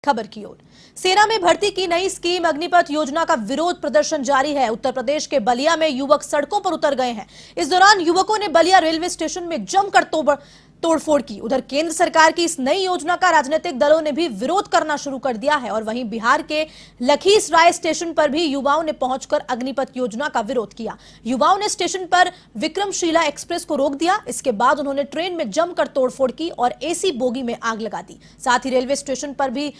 खबर की ओर। सेना में भर्ती की नई स्कीम अग्निपथ योजना का विरोध प्रदर्शन जारी है। उत्तर प्रदेश के बलिया में युवक सड़कों पर उतर गए हैं। इस दौरान युवकों ने बलिया रेलवे स्टेशन में जमकर तोड़फोड़ की। उधर केंद्र सरकार की इस नई योजना का राजनीतिक दलों ने भी विरोध करना शुरू कर दिया है और वहीं बिहार के लखीसराय स्टेशन पर भी युवाओं ने पहुंचकर अग्निपथ योजना का विरोध किया। युवाओं ने स्टेशन पर विक्रमशिला एक्सप्रेस को रोक दिया। इसके बाद उन्होंने ट्रेन में जमकर तोड़फोड़ की और एसी बोगी में आग लगा दी। साथ ही रेलवे स्टेशन पर भी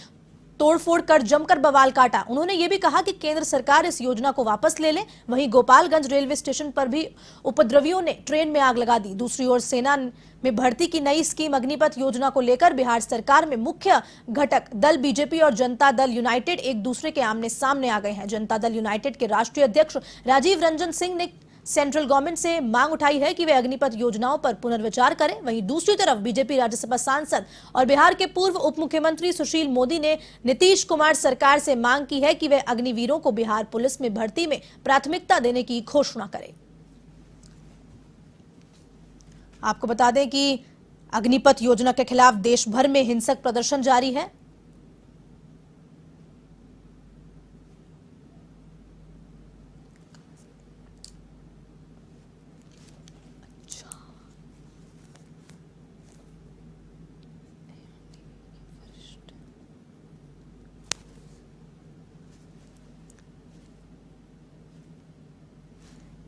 तोड़फोड़ कर जमकर बवाल काटा। उन्होंने यह भी कहा कि केंद्र सरकार इस योजना को वापस ले ले। वहीं गोपालगंज रेलवे स्टेशन पर भी उपद्रवियों ने ट्रेन में आग लगा दी। दूसरी ओर सेना में भर्ती की नई स्कीम अग्निपथ योजना को लेकर बिहार सरकार में मुख्य घटक दल बीजेपी और जनता दल यूनाइटेड एक दूसरे के आमने सामने आ गए हैं। जनता दल यूनाइटेड के राष्ट्रीय अध्यक्ष राजीव रंजन सिंह ने सेंट्रल गवर्नमेंट से मांग उठाई है कि वे अग्निपथ योजनाओं पर पुनर्विचार करें। वहीं दूसरी तरफ बीजेपी राज्यसभा सांसद और बिहार के पूर्व उप मुख्यमंत्री सुशील मोदी ने नीतीश कुमार सरकार से मांग की है कि वे अग्निवीरों को बिहार पुलिस में भर्ती में प्राथमिकता देने की घोषणा करें। आपको बता दें कि अग्निपथ योजना के खिलाफ देश भर में हिंसक प्रदर्शन जारी है।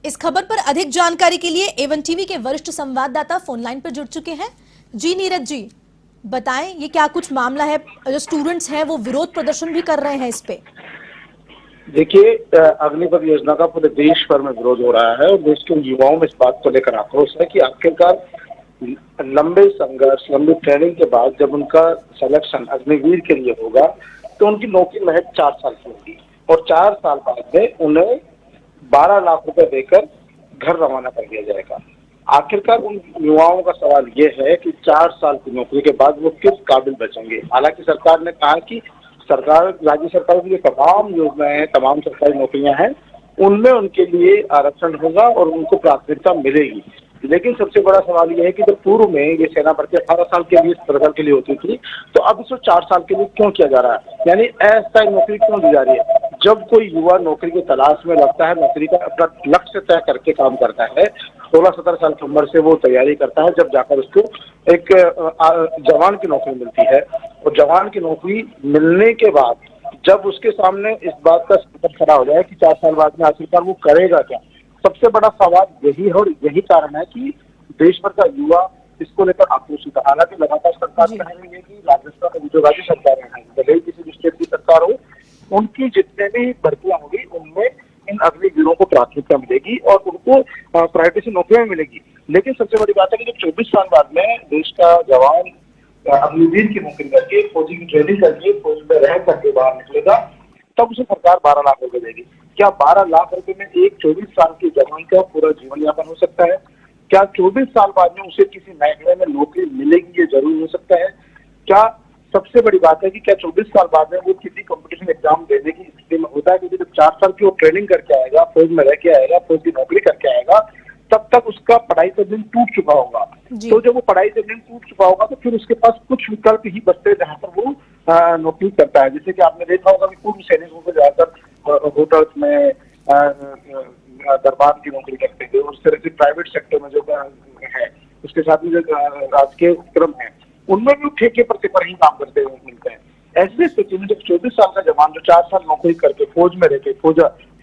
इस खबर पर अधिक जानकारी के लिए एवन टीवी के वरिष्ठ संवाददाता फोन लाइन पर जुड़ चुके हैं। जी नीरज जी, बताएं ये क्या कुछ मामला है? जो स्टूडेंट्स हैं वो विरोध प्रदर्शन भी कर रहे हैं इस पे। देखिए, अग्निपथ योजना का पूरे देश भर में विरोध हो रहा है और देश के युवाओं में इस बात को लेकर आक्रोश है कि आखिरकार लंबे संघर्ष, लंबी ट्रेनिंग के बाद जब उनका सिलेक्शन अग्निवीर के लिए होगा तो उनकी नौकरी महज 4 साल की होगी और 4 साल बाद में उन्हें 12 लाख रुपए देकर घर रवाना कर दिया जाएगा। आखिरकार उन युवाओं का सवाल ये है कि 4 साल की नौकरी के बाद वो किस काबिल बचेंगे। हालांकि सरकार ने कहा कि राज्य सरकार की जो तमाम योजनाएं हैं, तमाम सरकारी नौकरियां हैं, उनमें उनके लिए आरक्षण होगा और उनको प्राथमिकता मिलेगी। लेकिन सबसे बड़ा सवाल यह है कि जब पूर्व में ये सेना भर्ती 18 साल के लिए, 17 साल के लिए होती थी, तो अब इसको 4 साल के लिए क्यों किया जा रहा है? यानी अस्थायी नौकरी क्यों दी जा रही है? जब कोई युवा नौकरी की तलाश में लगता है, नौकरी का अपना लक्ष्य तय करके काम करता है, 16-17 साल की उम्र से वो तैयारी करता है, जब जाकर उसको एक जवान की नौकरी मिलती है और जवान की नौकरी मिलने के बाद जब उसके सामने इस बात का संकट खड़ा हो जाए कि 4 साल बाद में आखिरकार वो करेगा क्या, सबसे बड़ा सवाल यही है और यही कारण है कि देश भर का युवा इसको लेकर आक्रोशित है। हालांकि लगातार सरकार कह रही है कि राजस्थान जो राज्य सरकारें हैं, भले ही किसी भी स्टेट की सरकार हो, उनकी जितने भी भर्तियां होगी उनमें इन अग्निवीरों को प्राथमिकता मिलेगी और उनको प्रायोरिटी से नौकरियां मिलेगी। लेकिन सबसे बड़ी बात है कि जब 24 साल बाद में देश का जवान अग्निवीर की नौकरी करके, फौजी की ट्रेनिंग करके, फौज में रह करके बाहर निकलेगा, तब उसे सरकार 12 लाख रुपए देगी। क्या 12 लाख रुपए में एक 24 साल के जवान का पूरा जीवन यापन हो सकता है? क्या 24 साल बाद में उसे किसी महकमे में नौकरी मिलेगी, ये जरूर हो सकता है? क्या सबसे बड़ी बात है कि क्या 24 साल बाद में वो किसी कंपटीशन एग्जाम देने की स्थिति में होता है? क्योंकि जब 4 साल की वो ट्रेनिंग करके आएगा, फौज में रह के आएगा, फौज की नौकरी करके आएगा, तब तक उसका पढ़ाई का दिन टूट चुका होगा। तो जब वो पढ़ाई का दिन टूट चुका होगा तो फिर उसके पास कुछ विकल्प ही बचते हैं जहाँ पर वो नौकरी करता है। जैसे कि आपने देखा होगा कि पूर्व सैनिकों को ज्यादातर होटल्स में दरबार की नौकरी करते थे और इस तरह से प्राइवेट सेक्टर में जो है, उसके साथ में जो राजकीय उपक्रम है, उनमें भी ठेके पर ही काम करते हुए मिलते हैं। ऐसी स्थिति में जब 24 साल का जवान जो 4 साल नौकरी करके फौज में रहकर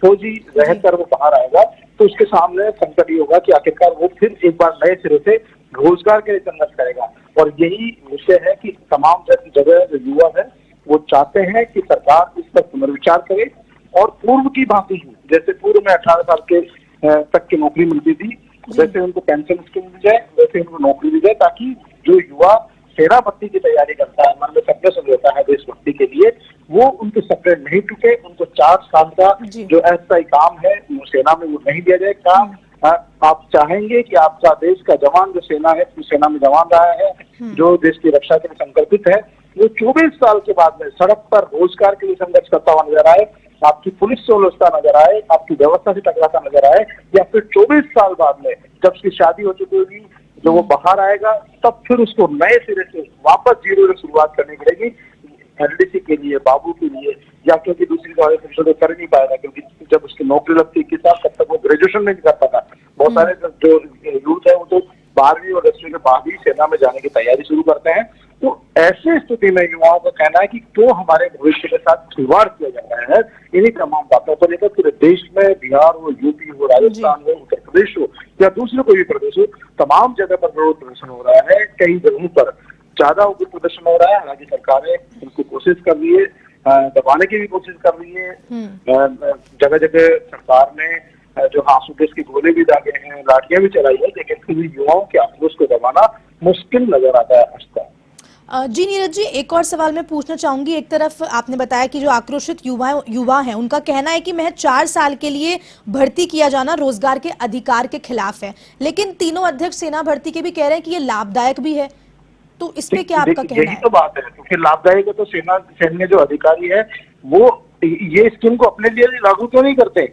फौजी रहकर वो बाहर आएगा तो उसके सामने संकट ये होगा कि आखिरकार वो फिर एक बार नए सिरे से रोजगार के लिए संघर्ष करेगा। और यही विषय है कि तमाम जगह जो युवा है वो चाहते हैं कि सरकार इस पर पुनर्विचार करे और पूर्व की भांति ही, जैसे पूर्व में 18 साल के तक की नौकरी मिलती थी, वैसे उनको पेंशन स्कीम दी जाए, वैसे उनको नौकरी दी जाए, ताकि जो युवा सेना भर्ती की तैयारी करता है, मन में सपने सजोता है देशभक्ति के लिए, वो उनके सपने नहीं टूटे। उनको 4 साल का जो अस्थायी काम है वो सेना में वो नहीं दिया जाए। काम आप चाहेंगे कि आपका देश का जवान जो सेना है, सेना में जवान रहा है, जो देश की रक्षा के लिए संकल्पित है, वो 24 साल के बाद में सड़क पर रोजगार के लिए संघर्ष करता हुआ नजर आए, आपकी पुलिस से उलझता नजर आए, आपकी व्यवस्था से टकराता नजर आए, या फिर 24 साल बाद में जब उसकी शादी हो चुकी होगी, जब वो बाहर आएगा, तब फिर उसको नए सिरे से वापस जीरो से शुरुआत करनी पड़ेगी। एलडीसी के लिए, बाबू के लिए, या क्योंकि दूसरी क्वालिफिकेशन तो कर नहीं पाएगा क्योंकि जब उसकी नौकरी लगती है 21 साल तब तक वो ग्रेजुएशन नहीं कर पाता। बहुत सारे जो यूथ है वो तो 12वीं और 10वीं के बाद ही सेना में जाने की तैयारी शुरू करते हैं। तो ऐसे स्थिति में युवाओं का कहना है कि तो हमारे भविष्य के साथ खिलवाड़ किया जा रहा है। इन्हीं तमाम बातों को लेकर पूरे देश में, बिहार हो, यूपी हो, राजस्थान हो, उत्तर प्रदेश हो या दूसरे कोई भी प्रदेश हो, तमाम जगह पर विरोध प्रदर्शन हो रहा है। कई जगहों पर ज्यादा उग्र प्रदर्शन हो रहा है। हालांकि सरकारें उनको कोशिश कर रही है, दबाने की भी कोशिश कर रही है। जगह जगह सरकार ने जो आंसू गैस के गोले भी दागे हैं, लाठियां भी चलाई है, लेकिन फिर भी युवाओं के आक्रोश को दबाना मुश्किल नजर आता है आज तक। जी नीरज जी, एक और सवाल मैं पूछना चाहूंगी। एक तरफ आपने बताया कि जो आक्रोशित युवा हैं उनका कहना है कि महज 4 साल के लिए भर्ती किया जाना रोजगार के अधिकार के खिलाफ है, लेकिन तीनों अध्यक्ष सेना भर्ती के भी कह रहे हैं कि ये लाभदायक भी है। तो इस पे क्या आपका कहना है? यही तो बात है, क्योंकि लाभदायक है तो सैन्य जो अधिकारी है वो ये स्कीम को अपने लिए लागू क्यों नहीं करते?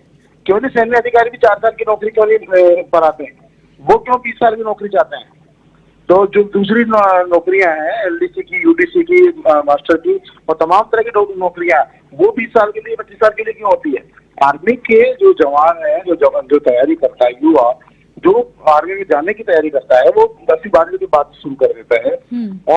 क्यों नहीं सैन्य अधिकारी भी 4 साल की नौकरी क्यों नहीं बनाते हैं? वो क्यों 20 साल की नौकरी चाहते हैं? तो जो दूसरी नौकरियां हैं, एलडीसी की, यूडीसी की, मास्टर की और तमाम तरह की नौकरियां, वो 20 साल के लिए, 25 साल के लिए क्यों होती है? आर्मी के जो जवान है, जो तैयारी करता है युवा, जो आर्मी में जाने की तैयारी करता है, वो 10वीं 12वीं के बाद शुरू कर देता है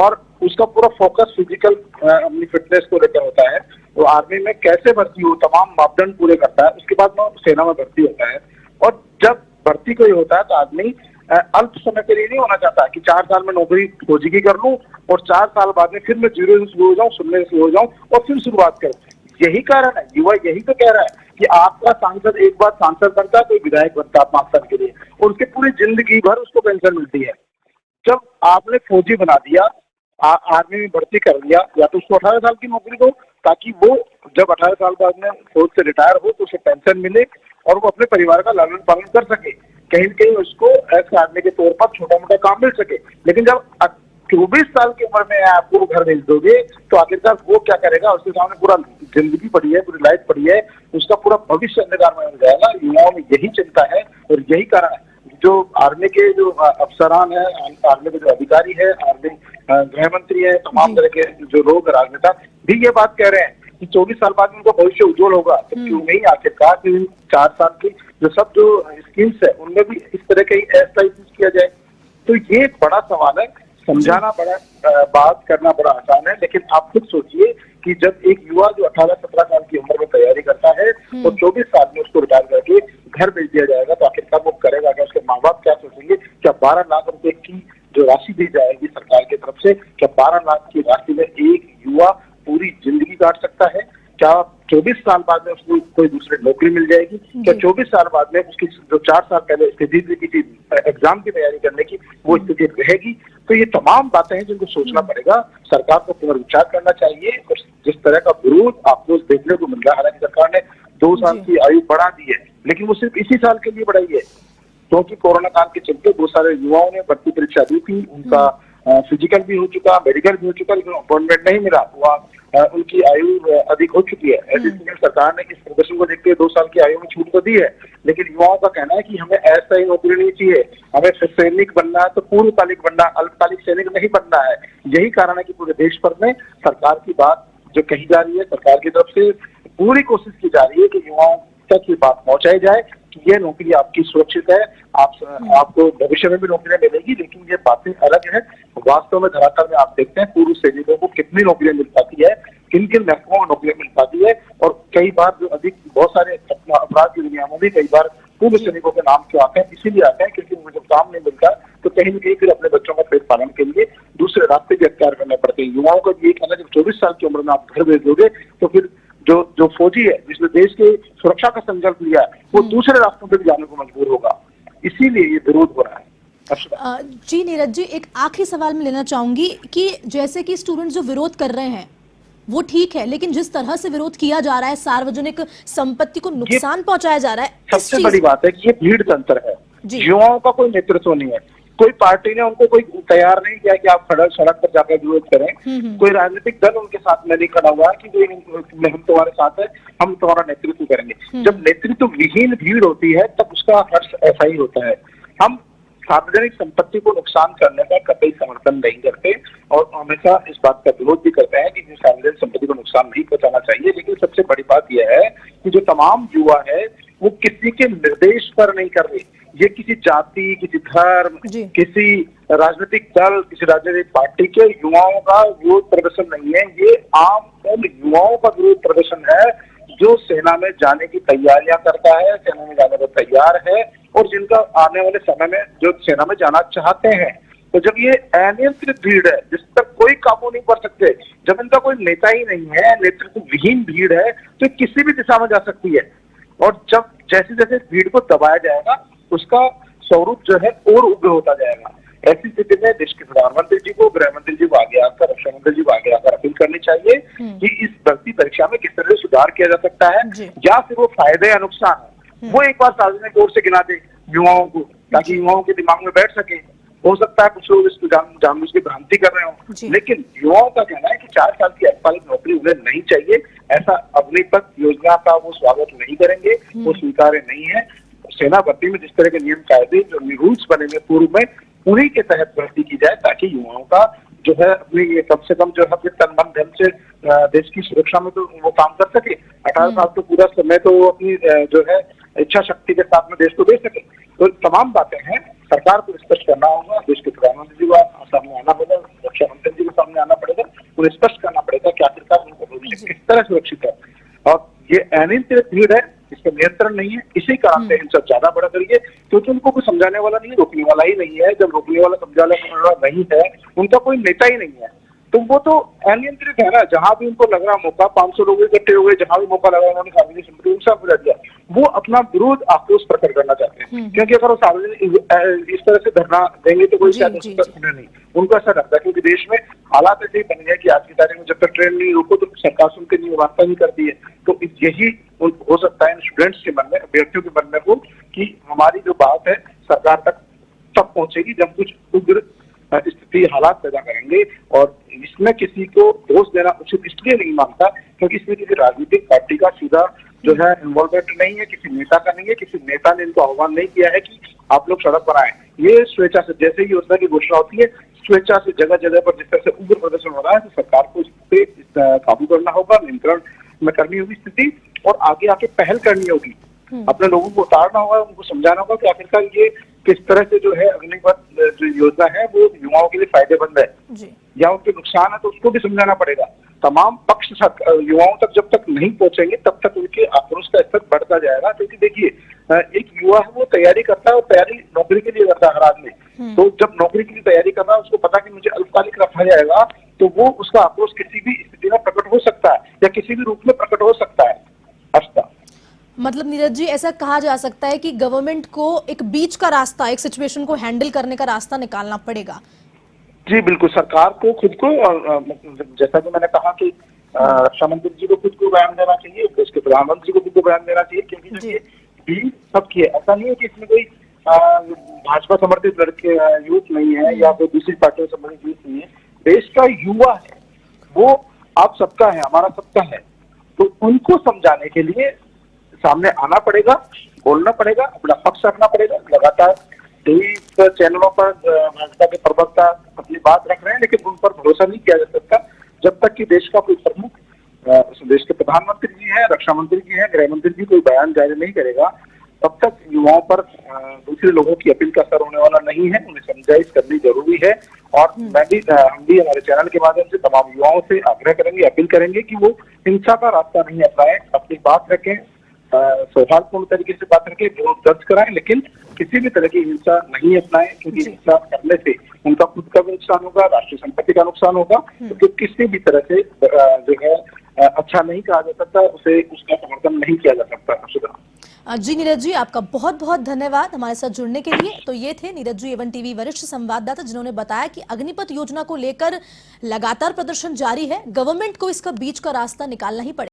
और उसका पूरा फोकस फिजिकल अपनी फिटनेस को लेकर होता है। तो आर्मी में कैसे भर्ती हो, तमाम मापदंड पूरे करता है, उसके बाद वो सेना में भर्ती होता है। और जब भर्ती कोई होता है तो आदमी अल्प समय के लिए नहीं होना चाहता कि 4 साल में नौकरी फौजी की कर लूं और 4 साल बाद में फिर मैं जीरो से शुरू हो जाऊं, सुनने से शुरू हो जाऊं और फिर शुरुआत करूं। यही कारण है, युवा यही तो कह रहा है कि आपका सांसद एक बार सांसद बनता है, कोई विधायक बनता है 5 साल के लिए और उसके पूरी जिंदगी भर उसको पेंशन मिलती है। जब आपने फौजी बना दिया, आर्मी में भर्ती कर दिया, या तो उसको 18 साल की नौकरी दो ताकि वो जब 18 साल बाद में फौज से रिटायर हो तो उसे पेंशन मिले और वो अपने परिवार का लालन पालन कर सके, कहीं न कहीं उसको एक्स आर्मी के तौर पर छोटा मोटा काम मिल सके। लेकिन जब 24 साल की उम्र में आपको घर भेज दोगे तो आखिरकार वो क्या करेगा? उसके सामने पूरा जिंदगी पड़ी है, पूरी लाइफ पड़ी है, उसका पूरा भविष्य अंधकार में हो जाएगा। युवाओं में यही चिंता है और यही कारण है जो आर्मी के जो अफसरान है, आर्मी के जो अधिकारी है, आर्मी गृह मंत्री है, तमाम तरह के जो लोग राजनेता भी ये बात कह रहे हैं कि 24 साल बाद में उनका भविष्य उज्जवल होगा। तो क्यों नहीं आखिरकार 4 साल की जो स्कीम्स है उनमें भी इस तरह के ऐसा ही किया जाए? तो ये एक बड़ा सवाल है। समझाना बड़ा, बात करना बड़ा आसान है, लेकिन आप खुद सोचिए कि जब एक युवा जो 18-17 साल की उम्र में तैयारी करता है और 24 साल में उसको रिटायर करके घर भेज दिया जाएगा तो आखिरकार वो करेगा क्या? उसके माँ बाप क्या सोचेंगे? क्या 12 लाख रुपए की जो राशि दी जाएगी सरकार की तरफ से, क्या 12 लाख की राशि में एक युवा पूरी जिंदगी काट सकता है? क्या 24 साल बाद में उसको कोई दूसरी नौकरी मिल जाएगी? क्या 24 साल बाद में उसकी जो 4 साल पहले स्थिति थी किसी एग्जाम की तैयारी करने की, वो स्थिति रहेगी? तो ये तमाम बातें हैं जिनको सोचना पड़ेगा। सरकार को पुनर्विचार करना चाहिए। और जिस तरह का विरोध आपको देखने को मिल रहा है, हालांकि सरकार ने 2 साल की आयु बढ़ा दी है, लेकिन वो सिर्फ इसी साल के लिए बढ़ाई है क्योंकि कोरोना काल के चलते बहुत सारे युवाओं ने भर्ती परीक्षा दी थी, उनका फिजिकल भी हो चुका, मेडिकल भी हो चुका, लेकिन अपॉइंटमेंट नहीं मिला, उनकी आयु अधिक हो चुकी है। ऐसे में सरकार ने इस प्रदर्शन को देखते हुए 2 साल की आयु में छूट तो दी है, लेकिन युवाओं का कहना है कि हमें ऐसा ही नौकरी नहीं चाहिए, हमें सैनिक बनना है तो पूर्णकालिक बनना, अल्पकालिक सैनिक नहीं बनना है। यही कारण है कि पूरे देश भर में सरकार की बात जो कही जा रही है, सरकार की तरफ से पूरी कोशिश की जा रही है कि युवाओं तक ये बात पहुंचाई जाए कि ये नौकरी आपकी सुरक्षित है, आपको भविष्य में भी नौकरियां मिलेगी, लेकिन ये बातें अलग है। वास्तव में धरातल में आप देखते हैं पूर्व सैनिकों को कितनी नौकरियां मिल पाती है, किन किन महकमों में नौकरियां मिल पाती है, और कई बार जो बहुत सारे अपराध की दुनिया में भी कई बार पूर्व सैनिकों के नाम क्यों आते हैं? इसीलिए आते हैं क्योंकि उनको जब काम नहीं मिलता तो कहीं न कहीं फिर अपने बच्चों का पेट पालन के लिए दूसरे रास्ते भी अख्तियार करने पड़ते हैं। युवाओं का ये कहना है जब 24 साल की उम्र में आप घर भेज दोगे तो फिर जो फौजी है जिसने देश के सुरक्षा का संकल्प लिया है वो दूसरे रास्तों पे भी जाने को मजबूर होगा। इसीलिए ये विरोध हो रहा है। जी नीरज जी, एक आखिरी सवाल मैं लेना चाहूंगी कि जैसे कि स्टूडेंट जो विरोध कर रहे हैं वो ठीक है, लेकिन जिस तरह से विरोध किया जा रहा है, सार्वजनिक संपत्ति को नुकसान पहुंचाया जा रहा है, सबसे बड़ी बात है कि ये भीड़ तंत्र है। युवाओं का कोई नेतृत्व नहीं है, कोई पार्टी ने उनको कोई तैयार नहीं किया कि आप सड़क पर जाकर विरोध करें, कोई राजनीतिक दल उनके साथ में नहीं खड़ा हुआ है कि हम तुम्हारे साथ है, हम तुम्हारा नेतृत्व करेंगे। जब नेतृत्व विहीन भीड़ होती है तब उसका हर्ष ऐसा ही होता है। हम सार्वजनिक संपत्ति को नुकसान करने का कतई समर्थन नहीं करते और हमेशा इस बात का विरोध भी करते हैं कि सार्वजनिक संपत्ति को नुकसान नहीं पहुंचाना चाहिए। लेकिन सबसे बड़ी बात यह है कि जो तमाम युवा है वो किसी के निर्देश पर नहीं कर रहे। ये किसी जाति, किसी धर्म, किसी राजनीतिक दल, किसी राजनीतिक पार्टी के युवाओं का विरोध प्रदर्शन नहीं है। ये आम उन युवाओं का विरोध प्रदर्शन है जो सेना में जाने की तैयारियां करता है, सेना में जाने को तैयार है और जिनका आने वाले समय में जो सेना में जाना चाहते हैं। तो जब ये अनियंत्रित भीड़ है जिस पर कोई काबू नहीं कर सकते, जब इनका कोई नेता ही नहीं है, नेतृत्व विहीन भीड़ है, तो किसी भी दिशा में जा सकती है। और जब जैसे जैसे भीड़ को दबाया जाएगा उसका स्वरूप जो है और उग्र होता जाएगा। ऐसी स्थिति में देश के प्रधानमंत्री जी को, गृह मंत्री जी को आगे आकर, रक्षा मंत्री जी को आगे आकर अपील करनी चाहिए कि इस भर्ती परीक्षा में किस तरह से सुधार किया जा सकता है या फिर वो फायदे या नुकसान है वो एक बार सार्वजनिक तौर से गिना दे युवाओं को, ताकि युवाओं के दिमाग में बैठ सके। हो सकता है कुछ लोग इसको जानबूझ के भ्रांति कर रहे हो, लेकिन युवाओं का कहना है कि 4 साल की अल्पकालिक नौकरी उन्हें नहीं चाहिए। ऐसा अग्निपथ योजना का वो स्वागत नहीं करेंगे, वो स्वीकार्य नहीं है। सेना भर्ती में जिस तरह के नियम कायदे जो रूल्स बने हुए पूर्व में उन्हीं के तहत भर्ती की जाए ताकि युवाओं का जो है अपनी ये कम से कम जो है अपने तन मन धन से देश की सुरक्षा में तो वो काम कर सके। 18 साल तो पूरा समय तो वो अपनी जो है इच्छा शक्ति के साथ में देश को दे सके। तो तमाम बातें हैं, सरकार को स्पष्ट करना होगा, देश के प्रधानमंत्री जी को सामने आना होगा, रक्षा मंत्री जी को सामने आना पड़ेगा, उन्हें स्पष्ट करना पड़ेगा कि आखिरकार उनको भविष्य किस तरह सुरक्षित है। और ये अनियंत्रित भीड़ है, इसका नियंत्रण नहीं है, इसी कारण से हिंसा ज्यादा बढ़ रही है क्योंकि उनको कोई समझाने वाला नहीं है, रोकने वाला ही नहीं है। जब रोकने वाला समझाने वाला नहीं है, उनका कोई नेता ही नहीं है, तो वो तो अनियंत्रित है ना। जहां भी उनको लग रहा मौका, 500 लोग इकट्ठे हो गए, जहां भी मौका लगा उन्होंने सार्वजनिक संपत्ति नुकसान पहुंचा दिया। वो अपना विरोध आक्रोश प्रकट करना चाहते हैं क्योंकि अगर वो सार्वजनिक इस तरह से धरना देंगे तो कोई शायद सुने नहीं। उनको ऐसा लगता है क्योंकि देश में हालात ऐसे ही बन गए कि आज की तारीख में जब तक ट्रेन नहीं रोको तो सरकार सुनकर नहीं, वार्ता नहीं करती है। तो यही हो सकता है स्टूडेंट्स के मन में, अभ्यर्थियों के मन में हो कि हमारी जो बात है सरकार तक तब पहुंचेगी जब कुछ उग्र स्थिति हालात पैदा करेंगे। और इसमें किसी को दोष देना उचित इसलिए नहीं मानता क्योंकि इसमें किसी राजनीतिक पार्टी का सीधा जो है इन्वॉल्वमेंट नहीं है, किसी नेता का नहीं है, किसी नेता ने इनको आह्वान नहीं किया है कि आप लोग सड़क पर आए। ये स्वेच्छा से, जैसे ही योजना की घोषणा होती है, स्वेच्छा से जगह जगह पर जिस तरह से उग्र प्रदर्शन हो रहा है, तो सरकार को इस पे काबू करना होगा, नियंत्रण में करनी होगी स्थिति और आगे आके पहल करनी होगी। अपने लोगों को उतारना होगा, उनको समझाना होगा कि आखिरकार ये किस तरह से जो है अग्निपथ जो योजना है वो युवाओं के लिए फायदेमंद है या उनके नुकसान है, तो उसको भी समझाना पड़ेगा। तमाम पक्ष युवाओं तक जब तक नहीं पहुंचेंगे तब तक उनके आक्रोश का स्तर बढ़ता जाएगा। क्योंकि देखिए एक युवा है वो तैयारी करता है और तैयारी नौकरी के लिए करता है हर आदमी। तो जब नौकरी के लिए तैयारी कर रहा है उसको पता कि मुझे अल्पकालिक रखा जाएगा तो वो उसका आक्रोश किसी भी स्थिति में प्रकट हो सकता है या किसी भी रूप में प्रकट हो सकता है। मतलब नीरज जी ऐसा कहा जा सकता है कि गवर्नमेंट को एक बीच का रास्ता, एक सिचुएशन को हैंडल करने का रास्ता निकालना पड़ेगा। जी बिल्कुल, सरकार को खुद को, और जैसा कि मैंने कहा कि रक्षा मंत्री जी को खुद को बयान देना चाहिए, देश के प्रधानमंत्री को खुद को बयान देना चाहिए क्योंकि बीच सबकी है। ऐसा नहीं है कि इसमें कोई भाजपा समर्थित लड़के यूथ नहीं है या कोई दूसरी पार्टियों से संबंधित यूथ नहीं है। देश का युवा है, वो आप सबका है, हमारा सबका है। तो उनको समझाने के लिए सामने आना पड़ेगा, बोलना पड़ेगा, अपना पक्ष रखना पड़ेगा। लगातार टीवी चैनलों पर भाजपा के प्रवक्ता अपनी बात रख रहे हैं लेकिन उन पर भरोसा नहीं किया जा सकता जब तक कि देश का कोई प्रमुख, देश के प्रधानमंत्री जी हैं, रक्षा मंत्री जी हैं, गृह मंत्री जी कोई बयान जारी नहीं करेगा तब तक युवाओं पर दूसरे लोगों की अपील का असर होने वाला नहीं है। उन्हें समझाइश करनी जरूरी है और हम भी हमारे चैनल के माध्यम से तमाम युवाओं से आग्रह करेंगे, अपील करेंगे कि वो हिंसा का रास्ता नहीं अपनाएं, अपनी बात रखें, सौहार्दपूर्ण तरीके से बात रखें, विरोध दर्ज कराएं, लेकिन किसी भी तरह की हिंसा नहीं अपनाएं क्योंकि हिंसा करने से उनका खुद का भी नुकसान होगा, राष्ट्रीय संपत्ति का नुकसान होगा। तो किसी भी तरह से जो है अच्छा नहीं कहा जा सकता, उसे उसका समर्थन नहीं किया जा सकता। जी नीरज जी, आपका बहुत बहुत धन्यवाद हमारे साथ जुड़ने के लिए। तो ये थे नीरज जी A1 टीवी वरिष्ठ संवाददाता जिन्होंने बताया कि अग्निपथ योजना को लेकर लगातार प्रदर्शन जारी है, गवर्नमेंट को इसका बीच का रास्ता निकालना ही पड़ेगा।